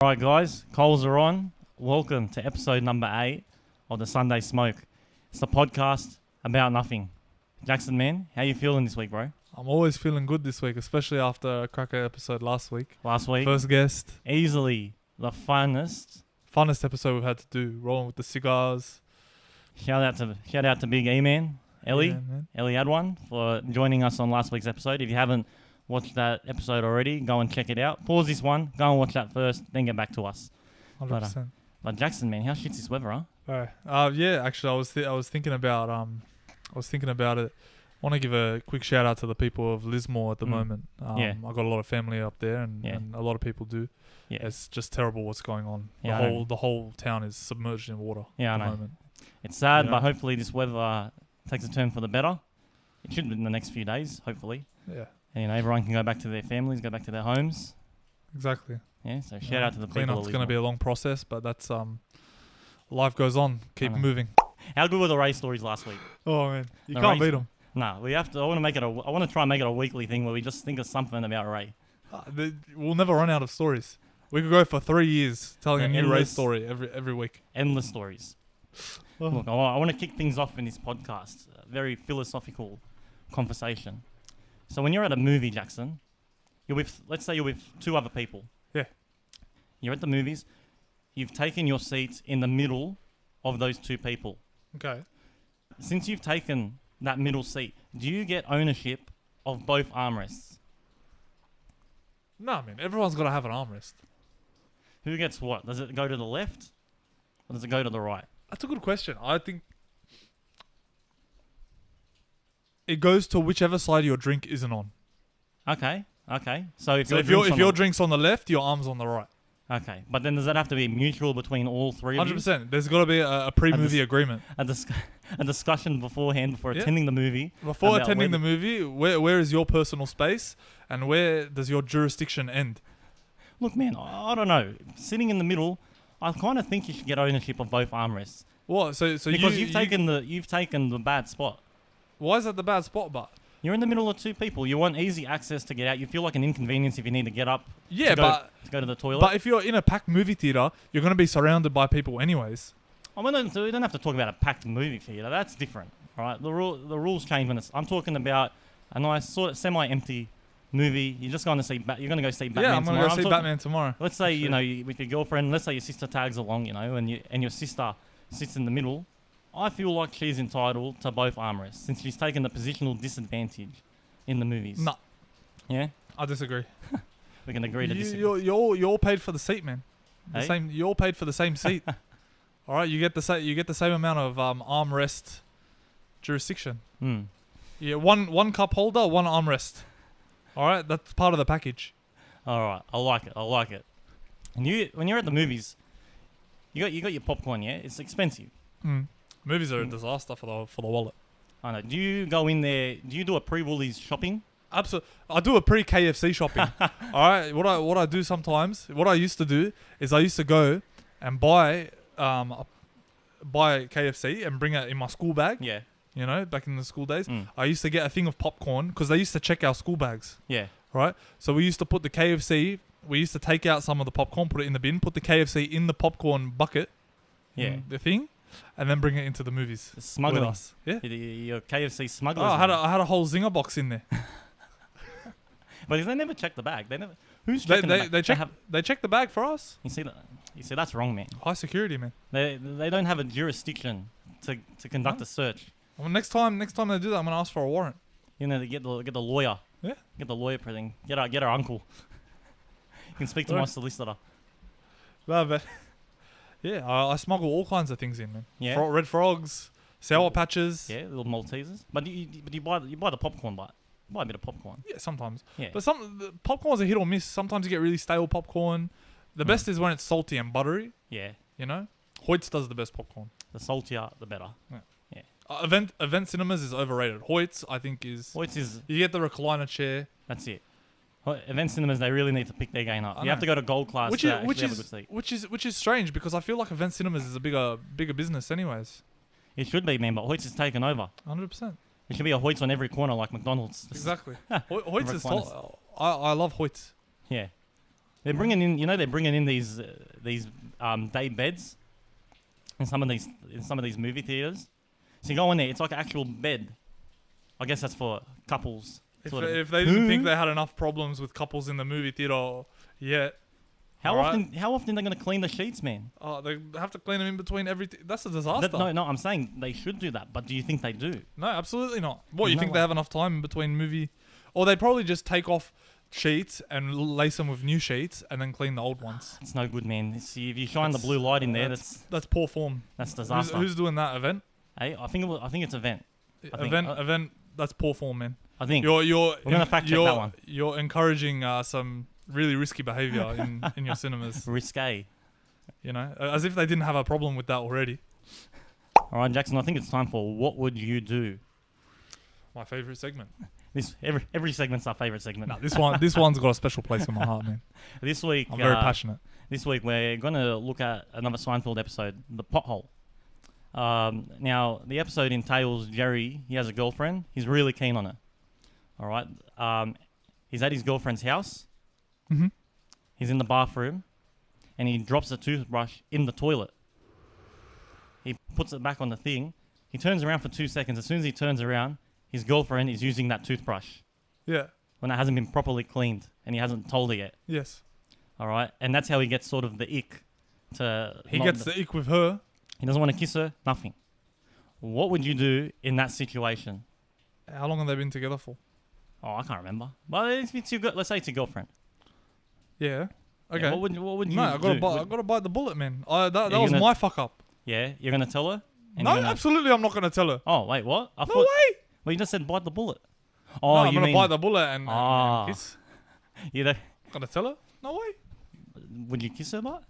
Alright guys, Coals are on. Welcome to episode number 8 of the Sunday Smoke. It's the podcast about nothing. Jackson, man, how you feeling this week, bro? I'm always feeling good this week, especially after a cracker episode last week. Last week, First guest. easily the funnest. Funnest episode we've had to do. Rolling with the cigars. Shout out to Big E Man, Ellie. Yeah, man. Ellie had one for joining us on last week's episode. If you haven't watched that episode already, go and check it out. Pause this one, go and watch that first, then get back to us. 100%. But Jackson, man, how shit's this weather, huh? Alright. Yeah, actually, I was thinking about it. I want to give a quick shout out to the people of Lismore at the moment. Yeah. I got a lot of family up there, and a lot of people do. Yeah. It's just terrible what's going on. Yeah, The whole town is submerged in water. Yeah, at the I know. moment. It's sad, Yeah. but hopefully this weather takes a turn for the better. It should in the next few days, hopefully. Yeah. And, everyone can go back to their families, go back to their homes. Exactly. Yeah, so shout out to the people. Cleanup's going to be a long process, but that's life goes on. Keep moving. How good were the race stories last week? Oh man, you The can't race- beat them. Nah, we have to. I want to try and make it a weekly thing where we just think of something about Ray. We'll never run out of stories. We could go for 3 years telling a new Endless- race story every week. Endless stories. Oh. Look, I want to kick things off in this podcast. A very philosophical conversation. So when you're at a movie, Jackson, let's say you're with two other people. Yeah. You're at the movies. You've taken your seat in the middle of those two people. Okay. Since you've taken that middle seat, do you get ownership of both armrests? Nah, man. Everyone's got to have an armrest. Who gets what? Does it go to the left or does it go to the right? That's a good question. I think it goes to whichever side your drink isn't on. Okay. So if your drink's on the left, your arm's on the right. Okay, but then does that have to be mutual between all three of you? 100%. There's got to be a pre-movie agreement. A discussion beforehand before Yeah. attending the movie. Before about attending the whether- movie, where is your personal space and where does your jurisdiction end? Look, man, I don't know. Sitting in the middle, I kind of think you should get ownership of both armrests What? So because you've taken the bad spot. Why is that the bad spot, but? You're in the middle of two people. You want easy access to get out. You feel like an inconvenience if you need to get up. Yeah, to go to the toilet. But if you're in a packed movie theater, you're going to be surrounded by people anyways. We don't have to talk about a packed movie theater. That's different, all right? The rules change when I'm talking about a nice sort of semi-empty movie. You're just going to see. You're going to go see Batman. Yeah, I'm going to go see talking- Batman tomorrow. Let's say with your girlfriend. Let's say your sister tags along, and your sister sits in the middle. I feel like she's entitled to both armrests since she's taken the positional disadvantage in the movies. No, Yeah, I disagree. we can agree to disagree. You're all paid for the seat, man. Hey? You all paid for the same seat. All right, you get the same amount of armrest jurisdiction. Hmm. Yeah, one cup holder, one armrest. All right, that's part of the package. All right, I like it. And when you're at the movies, you got your popcorn. Yeah, it's expensive. Movies are a disaster for the wallet. I know. Do you go in there? Do you do a pre-Woolies shopping? Absolutely. I do a pre-KFC shopping. All right. What I do sometimes, what I used to do is I used to go and buy KFC and bring it in my school bag. Yeah. You know, back in the school days, Mm. I used to get a thing of popcorn because they used to check our school bags. Yeah. Right. So we used to put the KFC. We used to take out some of the popcorn, put it in the bin, put the KFC in the popcorn bucket. Yeah. In the thing, and then bring it into the movies. Smuggling. With us. Yeah. Your KFC smugglers. Oh, man. I had a whole zinger box in there. But they never check the bag. They never. Who's checking the bag? They check the bag for us. You see that's wrong, man. High security, man. They don't have a jurisdiction to conduct a search. Well, next time they do that, I'm gonna ask for a warrant. They get the lawyer. Yeah. Get the lawyer thing. Get our uncle. You can speak to my Alright. solicitor. No, but yeah, I smuggle all kinds of things in, man. Yeah. Red frogs, sour patches. Yeah, little Maltesers. But you buy the popcorn, but you buy a bit of popcorn. Yeah, sometimes. Yeah. But the popcorn's a hit or miss. Sometimes you get really stale popcorn. The best is when it's salty and buttery. Yeah. You know, Hoyt's does the best popcorn. The saltier, the better. Event Cinemas is overrated. Hoyt's, I think, is. Hoyt's is. You get the recliner chair. That's it. Event cinemas, they really need to pick their game up. I You have know. to go to gold class Which to is actually have a good seat. which is strange because I feel like Event Cinemas is a bigger business, anyways. It should be, man, but Hoyt's is taken over. 100%. There should be a Hoyt's on every corner like McDonald's. Exactly. Hoyt's is Recliners. top. I love Hoyt's. Yeah. They're bringing in, they're bringing in these day beds in some of these movie theaters. So you go in there, it's like an actual bed. I guess that's for couples. If they didn't think they had enough problems with couples in the movie theater yet. How often are they going to clean the sheets, man? Oh, they have to clean them in between everything. That's a disaster. No, I'm saying they should do that, but do you think they do? No, absolutely not. What, you think they have enough time in between movie? Or they probably just take off sheets and lace them with new sheets and then clean the old ones. It's no good, man. See, if you shine the blue light in there, that's poor form. That's disaster. Who's doing that event? Hey, I think it's event. Event. That's poor form, man. I think we're gonna fact check that one. You're encouraging some really risky behavior in your cinemas. Risque. As if they didn't have a problem with that already. All right, Jackson. I think it's time for what would you do? My favorite segment. Every segment's our favorite segment. No, this one's got a special place in my heart, man. This week, I'm very passionate. This week we're gonna look at another Seinfeld episode, The Pothole. Now the episode entails Jerry. He has a girlfriend. He's really keen on her. All right. He's at his girlfriend's house. Mm-hmm. He's in the bathroom, and he drops the toothbrush in the toilet. He puts it back on the thing. He turns around for 2 seconds. As soon as he turns around, his girlfriend is using that toothbrush. Yeah. When it hasn't been properly cleaned, and he hasn't told her yet. Yes. All right. And that's how he gets sort of the ick. He gets the ick with her. He doesn't want to kiss her. Nothing. What would you do in that situation? How long have they been together for? Oh, I can't remember. But if it's let's say it's your girlfriend. Yeah. Okay. Yeah, what would you No, I gotta bite the bullet, man. That was my fuck up. Yeah, you're gonna tell her? No, absolutely, I'm not gonna tell her. Oh, wait, what? No way. Well, you just said bite the bullet. Oh, no, I'm gonna bite the bullet and kiss. You know, gonna tell her? No way. Would you kiss her, but?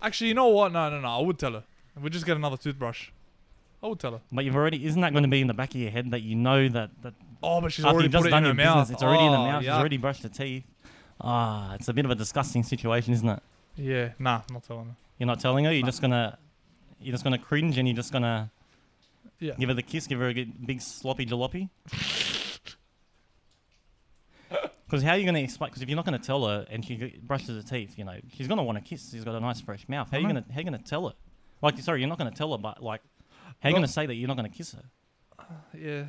Actually, you know what? No. I would tell her. We'll just get another toothbrush. I would tell her. But isn't that going to be in the back of your head that you know that Oh, but she's already put it in her mouth. It's already in her mouth. She's already brushed her teeth. It's a bit of a disgusting situation, isn't it? Yeah. Nah, I'm not telling her. You're not telling her. You're just gonna cringe and you're just gonna give her the kiss, give her a big sloppy jalopy. Because how are you going to explain? Because if you're not going to tell her and she brushes her teeth, she's going to want to kiss. She's got a nice fresh mouth. How are you going to tell her? You're not going to tell her, but how are you going to say that you're not going to kiss her? Yeah.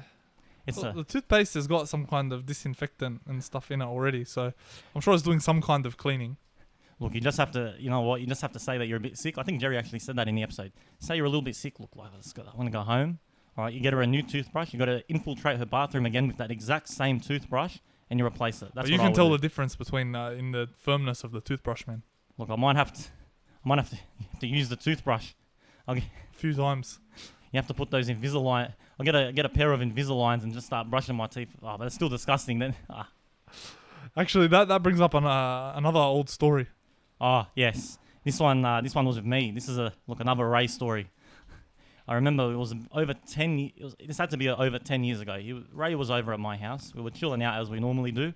The toothpaste has got some kind of disinfectant and stuff in it already, so I'm sure it's doing some kind of cleaning. Look, you just have to, you just have to say that you're a bit sick. I think Jerry actually said that in the episode. Say you're a little bit sick. Look, I want to go home. All right, you get her a new toothbrush. You got to infiltrate her bathroom again with that exact same toothbrush. And you replace it. That's but you can tell the difference between in the firmness of the toothbrush, man. Look, I might have to use the toothbrush. A few times. You have to put those Invisalign. I'll get a pair of Invisaligns and just start brushing my teeth. Oh, but it's still disgusting. Then. Actually, that brings up another old story. Oh yes, this one was with me. This is another Ray story. I remember it was over 10. This had to be over 10 years ago. Ray was over at my house. We were chilling out as we normally do.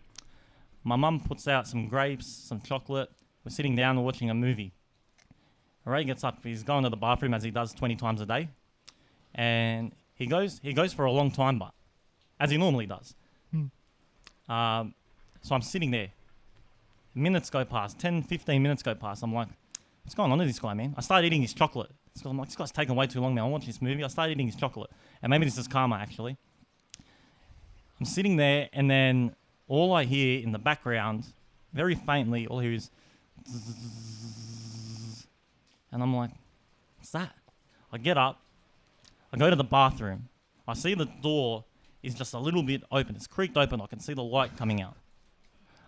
My mum puts out some grapes, some chocolate. We're sitting down and watching a movie. Ray gets up. He's going to the bathroom as he does 20 times a day, and he goes for a long time, but as he normally does. So I'm sitting there. Minutes go past. 10, 15 minutes go past. I'm like, what's going on with this guy, man? I start eating his chocolate. So I'm like, this guy's taking way too long, man. I watch this movie. I started eating his chocolate. And maybe this is karma, actually. I'm sitting there, and then all I hear in the background, very faintly, all I hear is... And I'm like, what's that? I get up. I go to the bathroom. I see the door is just a little bit open. It's creaked open. I can see the light coming out.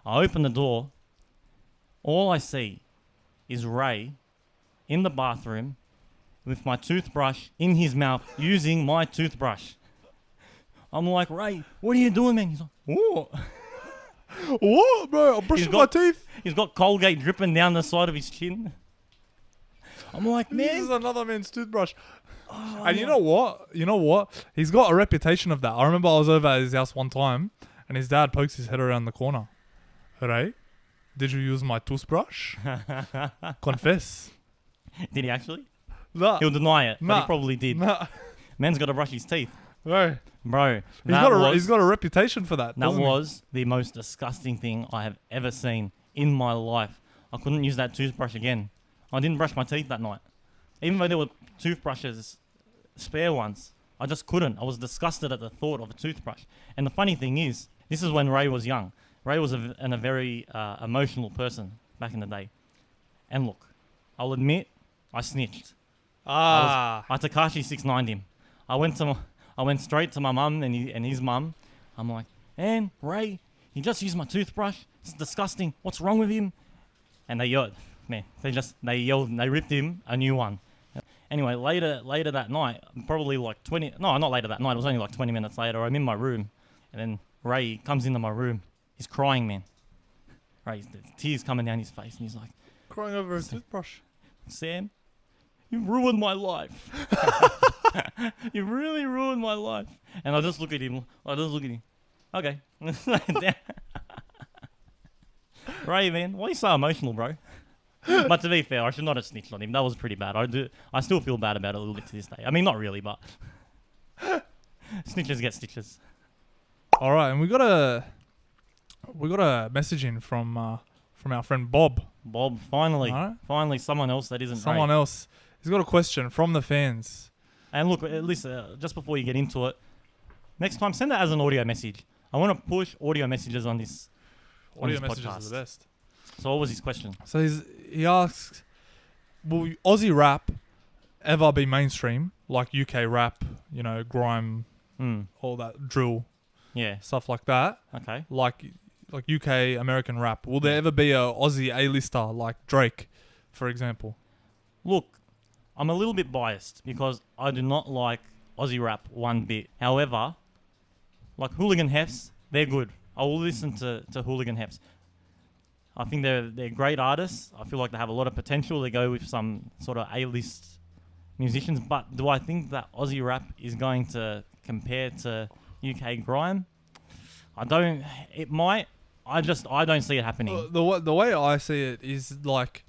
I open the door. All I see is Ray in the bathroom with my toothbrush in his mouth, using my toothbrush. I'm like, Ray, what are you doing, man? He's like, what? What, bro? I'm brushing my teeth. He's got Colgate dripping down the side of his chin. I'm like, man. This is another man's toothbrush. Oh, and you know what? He's got a reputation of that. I remember I was over at his house one time, and his dad pokes his head around the corner. Ray, did you use my toothbrush? Confess. Did he actually? Nah. He'll deny it, but he probably did. Nah. Man's got to brush his teeth. Bro, he's got a reputation for that. That was the most disgusting thing I have ever seen in my life. I couldn't use that toothbrush again. I didn't brush my teeth that night. Even though there were toothbrushes, spare ones, I just couldn't. I was disgusted at the thought of a toothbrush. And the funny thing is, this is when Ray was young. Ray was a very emotional person back in the day. And look, I'll admit, I snitched. I Takashi 6'9"'d him. I went straight to my mum and his mum. I'm like, "Man, Ray, he just used my toothbrush. It's disgusting. What's wrong with him?" And they yelled, man. They yelled and they ripped him a new one. Anyway, later that night, probably like 20. No, not later that night. It was only like 20 minutes later. I'm in my room, and then Ray comes into my room. He's crying, man. Ray, tears coming down his face, and he's like, Crying over a toothbrush. "Sam, you ruined my life. You really ruined my life." And I just look at him. Okay. Ray, man, why are you so emotional, bro? But to be fair, I should not have snitched on him. That was pretty bad. I still feel bad about it a little bit to this day. I mean, not really, but snitches get stitches. All right, and we got a message in from our friend Bob. Bob, finally, All right. finally, someone else that isn't Someone Ray. else. He's got a question from the fans. And look, at least just before you get into it, next time send that as an audio message. I want to push audio messages on this. Audio this messages podcast. are the best. So what was his question? So he asks, will Aussie rap ever be mainstream like UK rap, grime, all that drill, Yeah. stuff like that? Okay. Like UK American rap. Will there ever be a Aussie A-lister like Drake, for example? Look, I'm a little bit biased because I do not like Aussie rap one bit. However, like Hooligan Hefs, they're good. I will listen to Hooligan Hefs. I think they're great artists. I feel like they have a lot of potential. They go with some sort of A-list musicians. But do I think that Aussie rap is going to compare to UK grime? I don't. It might. I don't see it happening. The way I see it is like,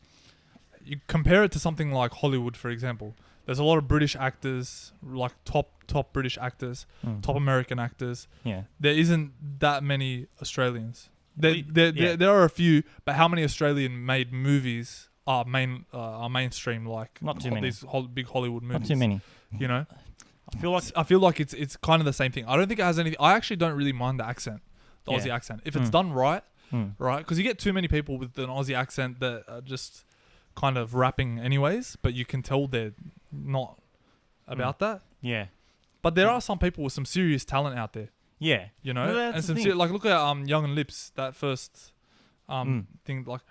you compare it to something like Hollywood, for example. There's a lot of British actors, like top British actors, top American actors. Yeah. There isn't that many Australians. There are a few, but how many Australian-made movies are mainstream? Like Not too many. These big Hollywood movies. Not too many. I feel like it's kind of the same thing. I don't think it has anything. I actually don't really mind the accent, the Aussie accent, if it's done right, right? Because you get too many people with an Aussie accent that are just kind of rapping anyways, but you can tell they're not about that. Yeah. But there are some people with some serious talent out there. Yeah. Well, that's and the some thing. like look at Young and Lips, that first thing. Like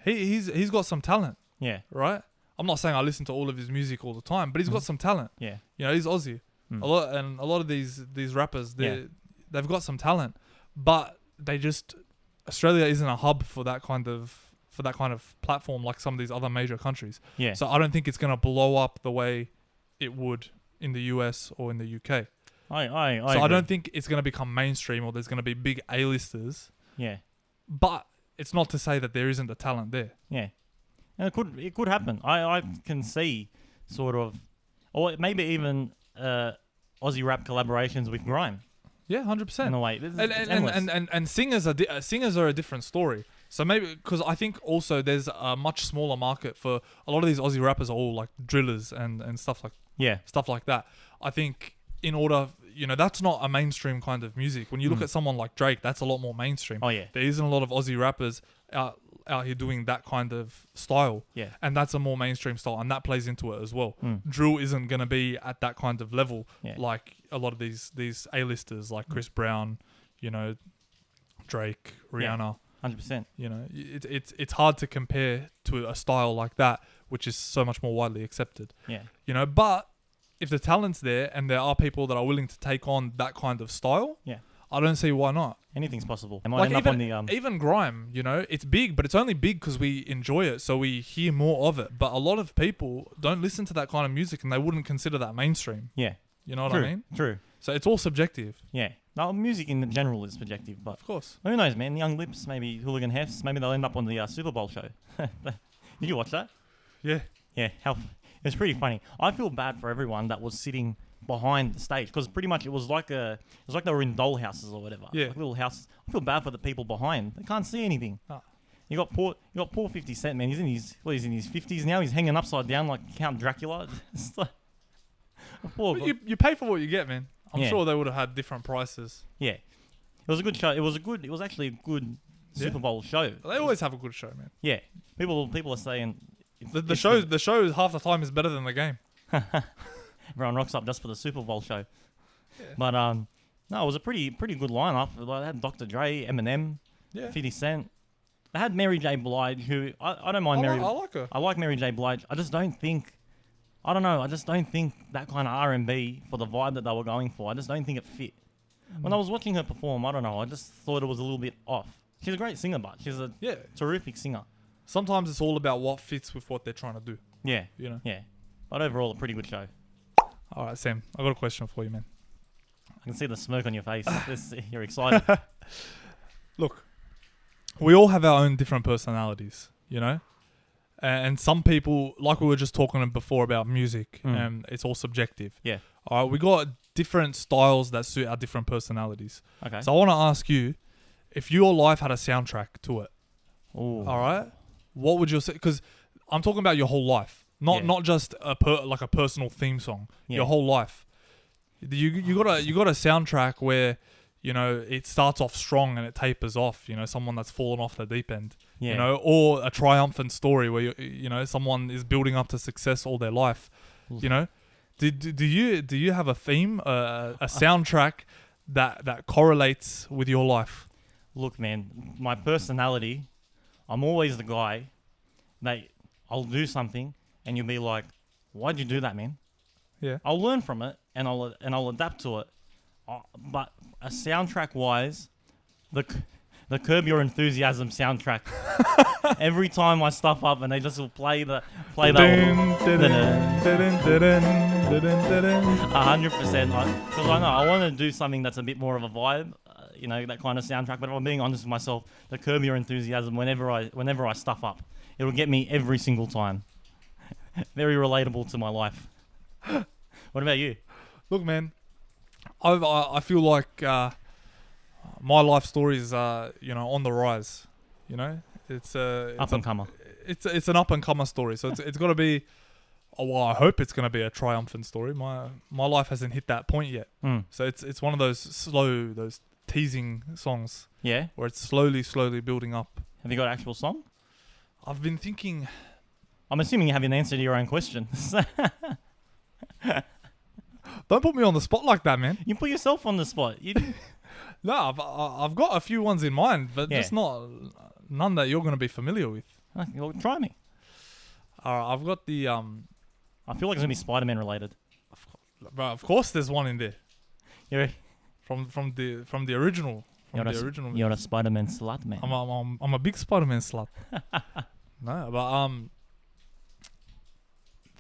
he's got some talent, Yeah. right? I'm not saying I listen to all of his music all the time, but he's got some talent. Yeah. He's Aussie. A lot of these rappers, they've got some talent, but Australia isn't a hub for that kind of platform like some of these other major countries. Yeah. So I don't think it's gonna blow up the way it would in the US or in the UK. I don't think it's gonna become mainstream or there's gonna be big A-listers. Yeah. But it's not to say that there isn't the talent there. Yeah. And it could happen. I can see sort of, or maybe even Aussie rap collaborations with grime. Yeah, 100%. In a way, and singers are a different story. So maybe because I think also there's a much smaller market for a lot of these Aussie rappers are all like drillers and stuff like that. I think in order, that's not a mainstream kind of music. When you look at someone like Drake, that's a lot more mainstream. Oh yeah. There isn't a lot of Aussie rappers out here doing that kind of style. Yeah. And that's a more mainstream style, and that plays into it as well. Drill isn't going to be at that kind of level like a lot of these A-listers like Chris Brown, Drake, Rihanna. 100%. It's hard to compare to a style like that, which is so much more widely accepted. Yeah. But if the talent's there and there are people that are willing to take on that kind of style, I don't see why not. Anything's possible. I Like might end up on the even grime, it's big, but it's only big because we enjoy it, so we hear more of it. But a lot of people don't listen to that kind of music, and they wouldn't consider that mainstream. Yeah. You know what True. I mean? True. So it's all subjective. Yeah. Now, music in general is subjective, but Of course. who knows, man? Young Lips, maybe Hooligan Hefs, maybe they'll end up on the Super Bowl show. Did you watch that? Yeah. Yeah. It's pretty funny. I feel bad for everyone that was sitting behind the stage because pretty much it was like they were in doll houses or whatever. Yeah. Like little houses. I feel bad for the people behind. They can't see anything. Ah. You got poor 50 Cent, man. He's in his 50s now. He's hanging upside down like Count Dracula. It's like, poor But you pay for what you get, man. I'm Yeah. sure they would have had different prices. yeah. It was a good show. It was actually a good Yeah. Super Bowl show. They always have a good show, man. Yeah. People are saying The show half the time is better than the game. everyone rocks up just for the Super Bowl show. Yeah. But no, it was a pretty good lineup. They had Dr. Dre, Eminem, Yeah. 50 Cent. They had Mary J. Blige, who I don't mind I like her. I like Mary J. Blige. I just don't think that kind of R&B for the vibe that they were going for. I just don't think it fit. When I was watching her perform, I don't know. I just thought it was a little bit off. She's a great singer, but she's a Yeah. terrific singer. Sometimes it's all about what fits with what they're trying to do. Yeah, You know. yeah. But overall, a pretty good show. All right, Sam. I got a question for you, man. I can see the smirk on your face. You're excited. Look, we all have our own different personalities, you know? And some people, like we were just talking before about music, it's all subjective. Yeah. All right, we got different styles that suit our different personalities. Okay. So I want to ask you, if your life had a soundtrack to it, Ooh. all right, what would you say? Because I'm talking about your whole life, not just a personal theme song. Yeah. Your whole life. You got a soundtrack where, you know, it starts off strong and it tapers off. You know, someone that's fallen off the deep end. Yeah. You know, or a triumphant story where you know someone is building up to success all their life. You know, do you have a theme, a soundtrack that correlates with your life? Look, man, my personality, I'm always the guy that I'll do something and you'll be like, why'd you do that, man? Yeah. I'll learn from it and I'll adapt to it. But a soundtrack wise, the Curb Your Enthusiasm soundtrack. Every time I stuff up and they just will play that. 100%. Because I know I want to do something that's a bit more of a vibe, you know, that kind of soundtrack. But if I'm being honest with myself, the Curb Your Enthusiasm, whenever I stuff up, it'll get me every single time. Very relatable to my life. What about you? Look, man, I feel like my life story is you know, on the rise. You know, it's Up and comer. It's an up and comer story. So it's got to be. Oh, well, I hope it's going to be a triumphant story. My life hasn't hit that point yet. So it's one of those teasing songs. Yeah. Where it's slowly building up. Have you got an actual song? I've been thinking. I'm assuming you have an answer to your own question. Don't put me on the spot like that, man. You put yourself on the spot. No, I've got a few ones in mind, but Yeah. just none that you're going to be familiar with. Okay, well, try me. I've got the I feel like it's gonna be Spider-Man related. Bro, of course there's one in there You're from the original movie. you're a Spider-Man slut, man. I'm a big Spider-Man slut. No, but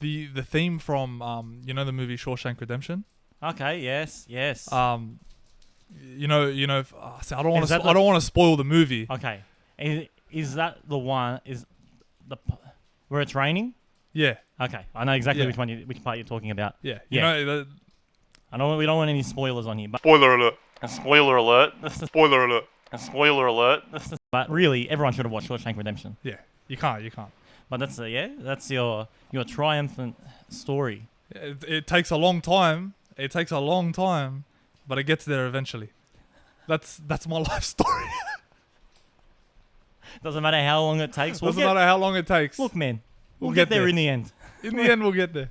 the theme from you know the movie Shawshank Redemption. Okay. Yes. Yes. You know. See, I don't want to spoil the movie. Okay. Is that the one? Where it's raining? Yeah. Okay. I know exactly Yeah. which part you're talking about. Yeah. Yeah. You know, We don't want any spoilers on here. But spoiler alert. spoiler alert. Spoiler alert. Spoiler alert. But really, everyone should have watched Shawshank Redemption. Yeah. You can't. But that's your triumphant story. It takes a long time. But it gets there eventually. That's my life story. Doesn't matter how long it takes. Doesn't matter how long it takes. Look, man, we'll get there in the end. In the end, we'll get there.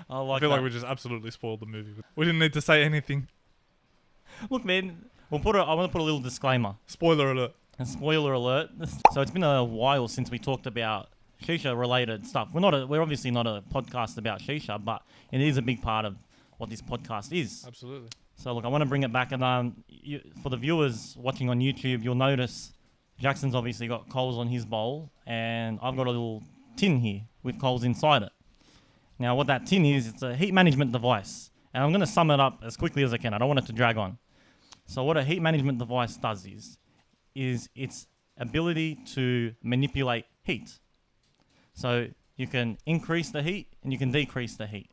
I feel like we just absolutely spoiled the movie. We didn't need to say anything. Look, man, I want to put a little disclaimer. Spoiler alert. And spoiler alert. So it's been a while since we talked about shisha-related stuff. We're obviously not a podcast about shisha, but it is a big part of what this podcast is. Absolutely. So look, I want to bring it back, and for the viewers watching on YouTube, you'll notice Jackson's obviously got coals on his bowl, and I've got a little tin here with coals inside it. Now, what that tin is, it's a heat management device, and I'm going to sum it up as quickly as I can. I don't want it to drag on. So what a heat management device does is its ability to manipulate heat. So you can increase the heat and you can decrease the heat,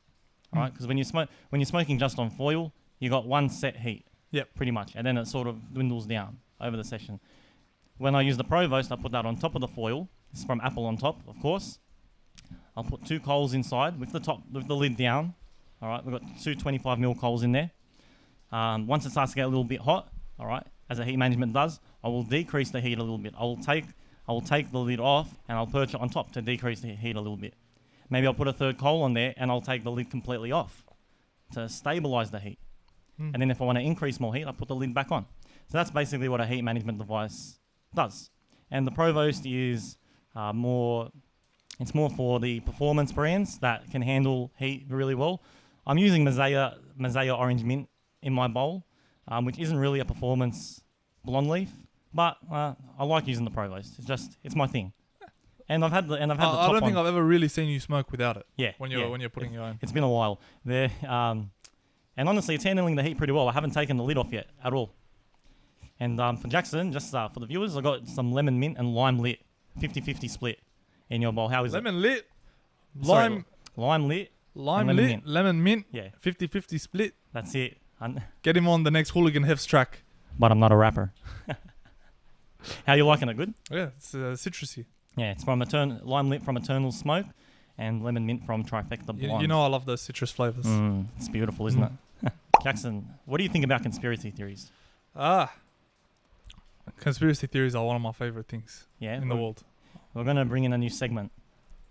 right? Because when you're smoking just on foil, you got one set heat. Yep. Pretty much, and then it sort of dwindles down over the session. when I use the Provost, I put that on top of the foil. It's from Apple on top, of course. I'll put 2 coals inside with the lid down. All right, we've got 2 25mm coals in there. Once it starts to get a little bit hot, all right, as a heat management does, I will decrease the heat a little bit. I will take the lid off and I'll perch it on top to decrease the heat a little bit. Maybe I'll put a 3rd coal on there and I'll take the lid completely off to stabilize the heat. And then if I want to increase more heat, I put the lid back on. So that's basically what a heat management device does. And the Provost is more for the performance brands that can handle heat really well. I'm using Mazaya Orange Mint in my bowl, which isn't really a performance blonde leaf, but I like using the Provost. It's my thing. And I've had the top I don't think one. I've ever really seen you smoke without it. Yeah. When you're putting your own. It's been a while. There, and honestly, it's handling the heat pretty well. I haven't taken the lid off yet at all. And for Jackson, just for the viewers, I got some lemon mint and lime lit, 50-50 split in your bowl. How is Lemon lit, Sorry, lime lit, lime lemon lit, mint. lemon mint. Yeah, 50-50 split. that's it. Get him on the next Hooligan Hefts track. But I'm not a rapper. How you liking it? Good? Yeah, it's citrusy. Yeah, it's from lime lit from Eternal Smoke and lemon mint from Trifecta Blonde. You know I love those citrus flavors. It's beautiful, isn't it? Jackson, what do you think about conspiracy theories? Conspiracy theories are one of my favorite things in the world. We're going to bring in a new segment.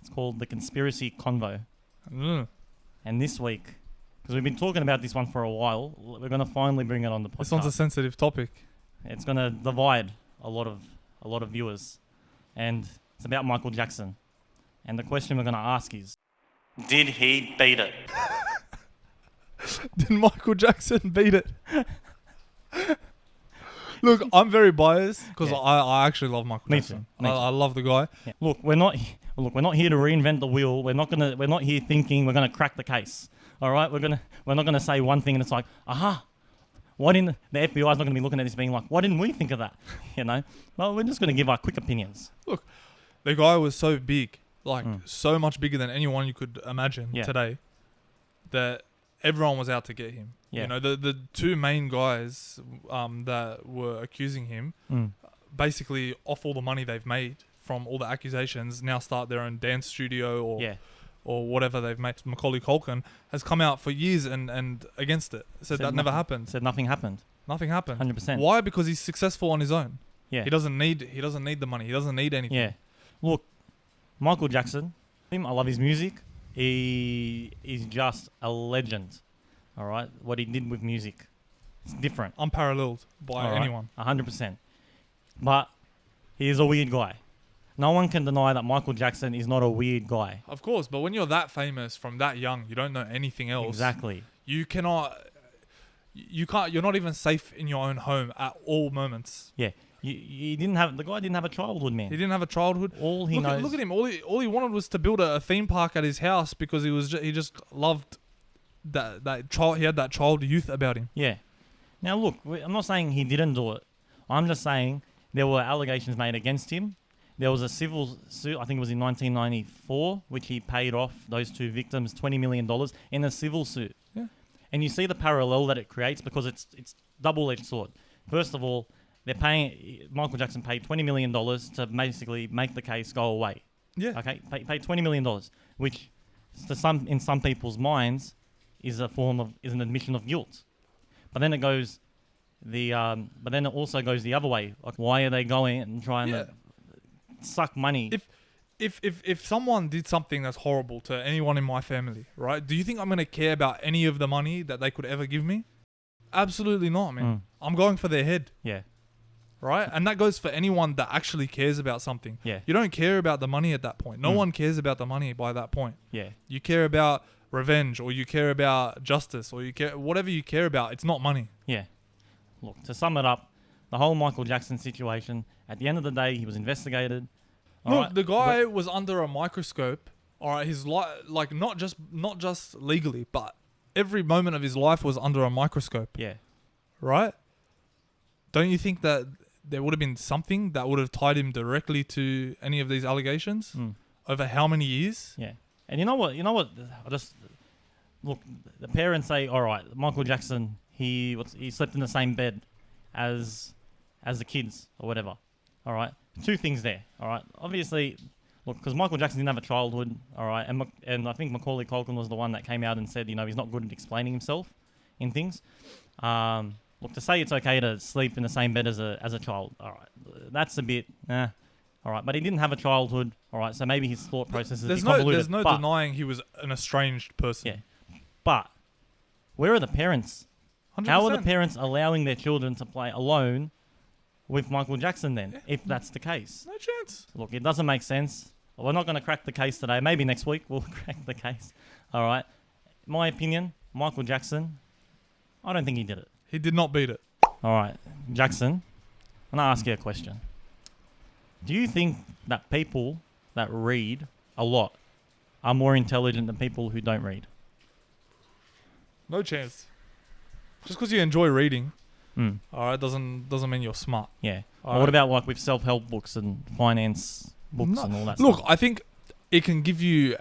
It's called the Conspiracy Convo. And this week, because we've been talking about this one for a while, we're going to finally bring it on the podcast. This one's a sensitive topic. It's going to divide a lot of viewers. And it's about Michael Jackson. And the question we're going to ask is, did he beat it? Did Michael Jackson beat it? Look, I'm very biased because I actually love Michael Jackson. I love the guy. Yeah. Look, we're not here to reinvent the wheel. We're not here thinking we're gonna crack the case. All right, we're not gonna say one thing and it's like, aha. Why didn't the FBI is not gonna be looking at this being like, why didn't we think of that? You know? Well, we're just gonna give our quick opinions. Look, the guy was so big, so much bigger than anyone you could imagine today, that everyone was out to get him. Yeah. You know, the 2 main guys that were accusing him, basically off all the money they've made from all the accusations, now start their own dance studio or whatever they've made. Macaulay Culkin has come out for years and against it. Said that never happened. Said nothing happened. Nothing happened. 100%. Why? Because he's successful on his own. Yeah. He doesn't need the money. He doesn't need anything. Yeah. Look, Michael Jackson, I love his music. He is just a legend. All right, what he did with music, it's different. Unparalleled by anyone. 100%. But he is a weird guy. No one can deny that Michael Jackson is not a weird guy. Of course, but when you're that famous from that young, you don't know anything else. Exactly. You can't. You're not even safe in your own home at all moments. Yeah. The guy didn't have a childhood, man. He didn't have a childhood. All he knows. Look at him. All he wanted was to build a theme park at his house because he just loved that child. He had that child youth about him. Yeah. Now look, I'm not saying he didn't do it. I'm just saying there were allegations made against him. There was a civil suit, I think it was in 1994, which he paid off those 2 victims $20 million in a civil suit. Yeah. And you see the parallel that it creates because it's double-edged sword. First of all, Michael Jackson paid $20 million to basically make the case go away. Yeah. Okay, paid $20 million, which in some people's minds is an admission of guilt. But then it also goes the other way. Like, why are they going and trying to suck money? If someone did something that's horrible to anyone in my family, right? Do you think I'm gonna care about any of the money that they could ever give me? Absolutely not, man. I'm going for their head. Yeah. Right? And that goes for anyone that actually cares about something. Yeah. You don't care about the money at that point. No one cares about the money by that point. Yeah. You care about revenge, or you care about justice, or you care whatever you care about. It's not money. Yeah. Look, to sum it up, the whole Michael Jackson situation, at the end of the day, he was investigated. Look, the guy was under a microscope. All right, his like not just legally, but every moment of his life was under a microscope. Yeah. Right? Don't you think that there would have been something that would have tied him directly to any of these allegations over how many years? Yeah. And you know what? Look, the parents say, all right, Michael Jackson, he slept in the same bed as the kids or whatever. All All right, two things there. All right, obviously, look, because Michael Jackson didn't have a childhood. All right, and I think Macaulay Culkin was the one that came out and said, he's not good at explaining himself in things. Look, to say it's okay to sleep in the same bed as a child. All right, that's a bit. All right, but he didn't have a childhood. All right, so maybe his thought process is convoluted. There's no denying he was an estranged person. Yeah, but where are the parents? 100%. How are the parents allowing their children to play alone with Michael Jackson then, if that's the case? No chance. Look, it doesn't make sense. We're not going to crack the case today. Maybe next week we'll crack the case. All right. My opinion, Michael Jackson, I don't think he did it. He did not beat it. All right. Jackson, I'm going to ask you a question. Do you think that people that read a lot are more intelligent than people who don't read? No chance. Just because you enjoy reading, all right, doesn't mean you're smart. Yeah. All What right. about like with self-help books and finance books and all that Look, stuff? I think it can give you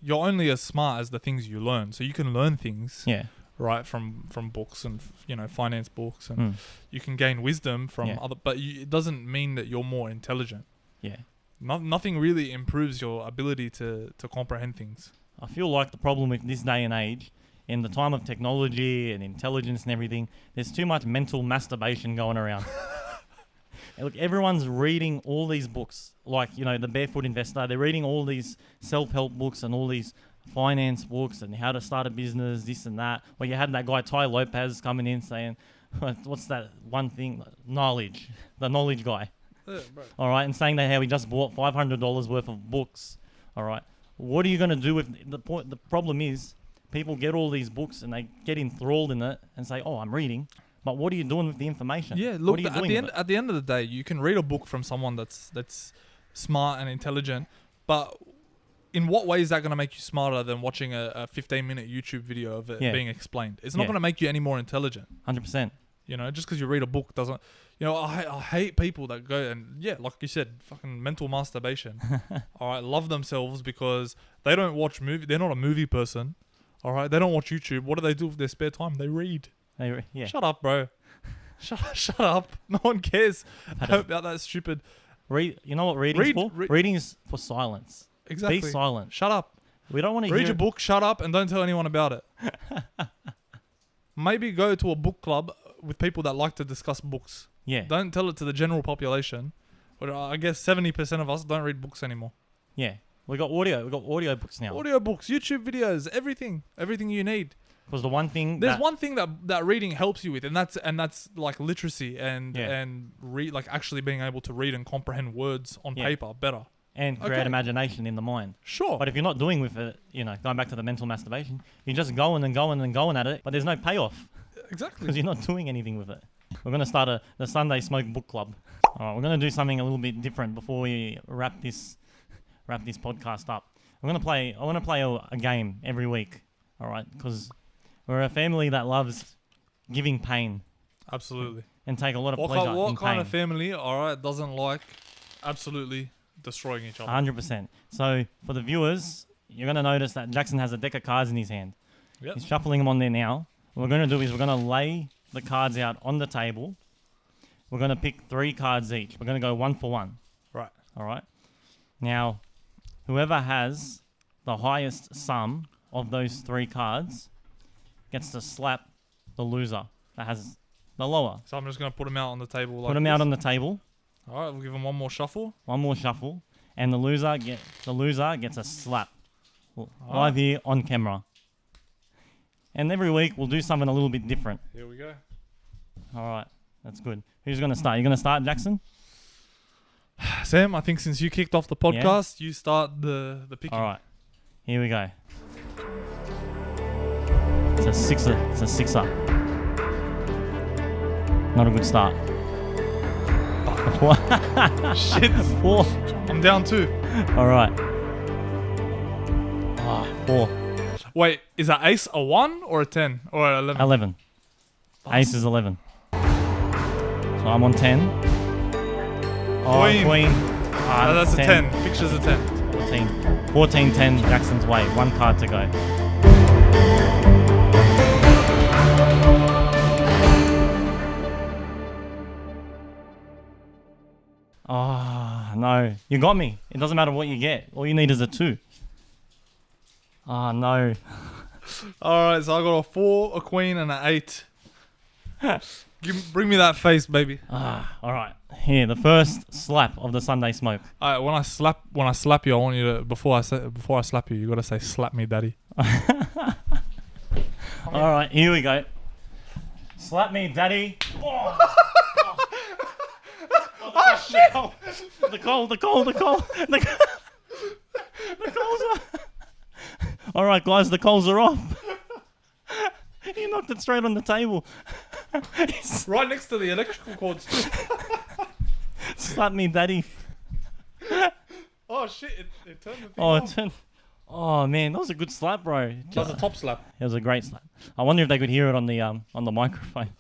you're only as smart as the things you learn. So you can learn things, Yeah. right, from books and finance books, and you can gain wisdom from other. But it doesn't mean that you're more intelligent. Yeah. Nothing really improves your ability to comprehend things. I feel like the problem with this day and age, in the time of technology and intelligence and everything, there's too much mental masturbation going around. Look, everyone's reading all these books, like, The Barefoot Investor. They're reading all these self-help books and all these finance books and how to start a business, this and that. Well, you had that guy, Ty Lopez, coming in saying, what's that one thing? Knowledge. The knowledge guy. All right, and saying that how he just bought $500 worth of books. All right. What are you going to do with the point? The problem is people get all these books and they get enthralled in it and say, "Oh, I'm reading," but what are you doing with the information? Yeah, look, what are you doing with it? at the end of the day, you can read a book from someone that's smart and intelligent, but in what way is that going to make you smarter than watching a 15-minute YouTube video of it being explained? It's not going to make you any more intelligent. 100%. Just because you read a book doesn't. I hate people that go and like you said, fucking mental masturbation. All right, love themselves because they don't watch movie. They're not a movie person. All right, they don't watch YouTube. What do they do with their spare time? They read. Yeah. Shut up, bro. Shut up. No one cares about that stupid. Read. You know what reading's for? Reading is for silence. Exactly. Be silent. Shut up. We don't want to read your book. Shut up and don't tell anyone about it. Maybe go to a book club with people that like to discuss books. Yeah. Don't tell it to the general population. But I guess 70% of us don't read books anymore. Yeah. We got audio. We got audio books now. Audio books, YouTube videos, everything you need. Because the one thing there's one thing that reading helps you with, and that's like literacy and actually being able to read and comprehend words on paper better. And create imagination in the mind. Sure. But if you're not doing with it, going back to the mental masturbation, you're just going and going and going at it, but there's no payoff. Exactly. Because you're not doing anything with it. We're going to start the Sunday Smoke Book Club. All right, we're going to do something a little bit different before we wrap this podcast up. I want to play a game every week. All right, because we're a family that loves giving pain. Absolutely. And take a lot of pleasure in pain. What kind of family, all right, doesn't like absolutely destroying each other? 100%. So for the viewers, you're going to notice that Jackson has a deck of cards in his hand. Yep. He's shuffling them on there now. What we're going to do is we're going to lay the cards out on the table. We're going to pick 3 cards each. We're going to go 1 for 1. Right. All right. Now, whoever has the highest sum of those 3 cards gets to slap the loser that has the lower. So I'm just going to put them out on the table. Put them out on the table. All right, we'll give them one more shuffle. One more shuffle. And the loser gets a slap. Live here on camera. And every week we'll do something a little bit different. Here we go. All right. That's good. Who's going to start? You going to start, Jackson? Sam, I think since you kicked off the podcast, you start the picking. All right. Here we go. It's a sixer. Not a good start. Shit. 4. I'm down 2. All right. 4. Wait, is that ace a 1 or a 10 or 11? 11. Ace is 11. So I'm on 10. Queen. That's 10. A 10. Picture's a 10. 14. 14, 10, Jackson's way. 1 card to go. Oh, no. You got me. It doesn't matter what you get. All you need is a 2. Oh, no. All right, so I got a 4, a queen, and an 8. Bring me that face, baby. All right. Here, the first slap of the Sunday smoke. All right, when I slap you, I want you to before I slap you, you gotta say "slap me, daddy." All right, here we go. Slap me, daddy. Oh, shit! The coal. The coals are. All right, guys, the coals are off. You knocked it straight on the table. Right next to the electrical cords. Slap me, daddy. Oh shit! It turned the thing Oh, off. Oh man, that was a good slap, bro. That was a top slap. It was a great slap. I wonder if they could hear it on the microphone.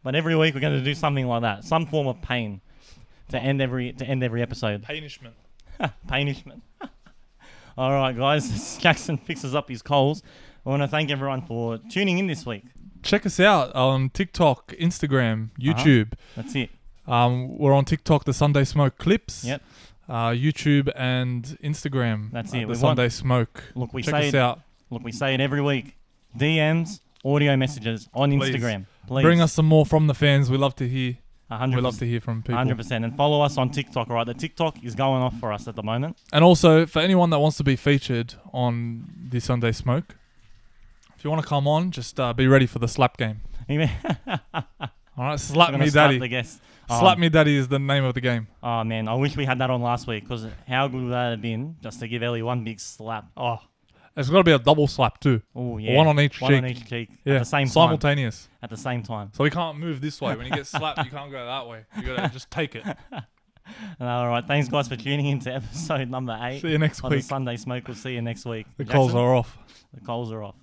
But every week we're going to do something like that, some form of pain, to end every episode. Punishment. Punishment. All right, guys. Jackson fixes up his coals. I want to thank everyone for tuning in this week. Check us out on TikTok, Instagram, YouTube. That's it. We're on TikTok, the Sunday Smoke Clips. Yep. YouTube and Instagram. That's it. The Sunday Smoke. Look, we Check say us it out. Look, we say it every week. DMs, audio messages on Please. Instagram. Please. Bring us some more from the fans. We love to hear. 100%. We love to hear from people. 100%. And follow us on TikTok, all right? The TikTok is going off for us at the moment. And also, for anyone that wants to be featured on the Sunday Smoke, if you want to come on, just be ready for the slap game. All right, slap me, daddy. The guest. Slap me, daddy is the name of the game. Oh man, I wish we had that on last week, because how good would that have been just to give Ellie one big slap? Oh, it's got to be a double slap too. Oh yeah, one on each cheek. One on each cheek. Yeah, at the same time. simultaneous. At the same time. So we can't move this way. When you get slapped, you can't go that way. You gotta just take it. All right, thanks guys for tuning in to episode number 8. See you next on week. The Sunday Smoke. We'll see you next week. The Jackson? coals are off. The coals are off.